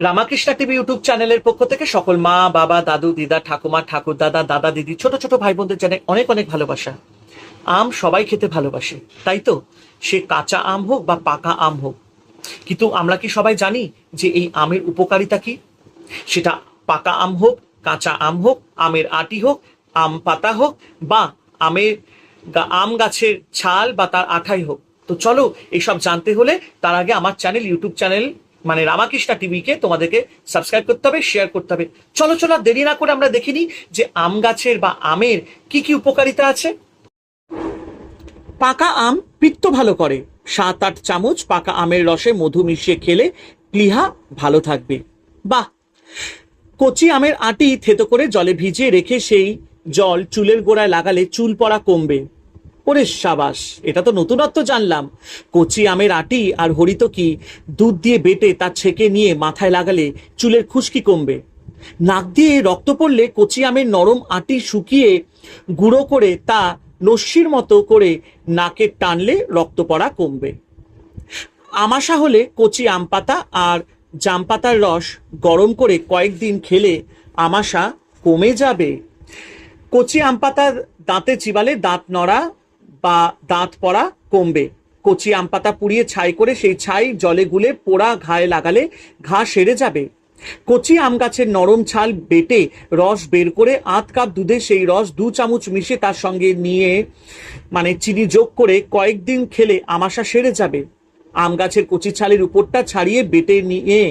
Ramakrishna TV YouTube চ্যানেলের পক্ষ থেকে সকল মা বাবা দাদু দিদা ঠাকুমা ঠাকুর দাদা দাদা দিদি ছোট ছোট ভাই বোনদের জানাই অনেক অনেক ভালোবাসা। আম সবাই খেতে ভালোবাসে, তাই তো? সে কাঁচা আম হোক বা পাকা আম হোক, কিন্তু আমরা কি সবাই জানি যে এই আমের উপকারিতা কি? সেটা পাকা আম হোক, কাঁচা আম হোক, আমের আটি হোক, আম পাতা হোক, বা আমের আম গাছের ছাল বা তার আঠাই হোক। তো চলো এইসব জানতে হলে তার আগে আমার চ্যানেল, ইউটিউব চ্যানেল মানে রামাকৃষ্ণা টিভিকে তোমাদেরকে সাবস্ক্রাইব করতে হবে, শেয়ার করতে হবে। চলো চলো আর দেরি না করে আমরা দেখিনি যে আম গাছের বা আমের কি কি উপকারিতা আছে। পাকা আম পিত্ত ভালো করে। 7-8 চামচ পাকা আমের রসে মধু মিশিয়ে খেলে প্লীহা ভালো থাকবে। বাহ! কচি আমের আটি থেতো করে জলে ভিজিয়ে রেখে সেই জল চুলের গোড়ায় লাগালে চুল পড়া কমবে। ওরে সাবাস, এটা তো নতুনত্ব জানলাম। কচি আমের আটি আর হরিতকি দুধ দিয়ে বেটে তা ছেঁকে নিয়ে মাথায় লাগালে চুলের খুশকি কমবে। নাক দিয়ে রক্ত পড়লে কচি আমের নরম আটি শুকিয়ে গুঁড়ো করে তা নস্যির মতো করে নাকে টানলে রক্ত পড়া কমবে। আমাশা হলে কচি আম পাতা আর জাম পাতার রস গরম করে কয়েকদিন খেলে আমাশা কমে যাবে। কচি আম পাতা দাঁতে চিবালে দাঁত নড়া বা দাঁত পড়া কমবে। কচি আম পাতা পুড়িয়ে ছাই করে সেই ছাই জলে গুলে পোড়া ঘায়ে লাগালে ঘা সেরে যাবে। কচি আম গাছের নরম ছাল বেটে রস বের করে 1/2 কাপ দুধে সেই রস 2 চামচ মিশে তার সঙ্গে নিয়ে চিনি যোগ করে কয়েকদিন খেলে আমাশা সেরে যাবে। আম গাছের কচি ছালের উপরটা ছাড়িয়ে বেটে নিয়ে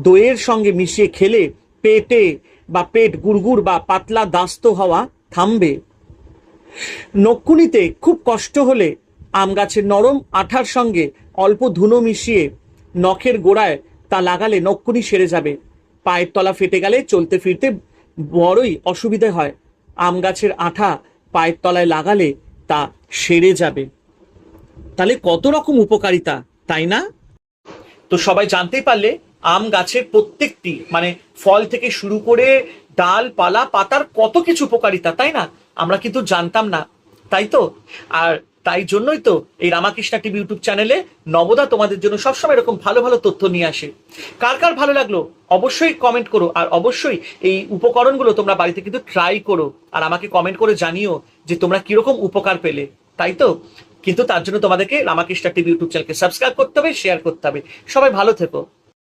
দইয়ের সঙ্গে মিশিয়ে খেলে পেট গুড়গুড় বা পাতলা দাস্ত হওয়া থামবে। নকুনিতে খুব কষ্ট হলে আম গাছের নরম আঠার সঙ্গে অল্প ধুনো মিশিয়ে নখের গোড়ায় তা লাগালে নকুনি সেরে যাবে। পায়ের তলা ফেটে গেলে চলতে ফিরতে বড়ই অসুবিধে হয়, আম গাছের আঠা পায়ের তলায় লাগালে তা সেরে যাবে। তাহলে কত রকম উপকারিতা, তাই না? তো সবাই জানতেই পারলে আম গাছের প্রত্যেকটি ফল থেকে শুরু করে ডাল পালা পাতার কত কিছু উপকারিতা, তাই না? আমরা কিন্তু জানতাম না, তাই তো? আর তাই জন্যই তো এই রামাকৃষ্ণা টিভি ইউটিউব চ্যানেলে নবদা তোমাদের জন্য সবসময় এরকম ভালো ভালো তথ্য নিয়ে আসে। কার কার ভালো লাগলো অবশ্যই কমেন্ট করো, আর অবশ্যই এই উপকরণগুলো তোমরা বাড়িতে কিন্তু ট্রাই করো, আর আমাকে কমেন্ট করে জানিও যে তোমরা কিরকম উপকার পেলে, তাই তো? কিন্তু তার জন্য তোমাদেরকে রামাকৃষ্ণা টিভি ইউটিউব চ্যানেলকে সাবস্ক্রাইব করতে হবে, শেয়ার করতে হবে। সবাই ভালো থেকো।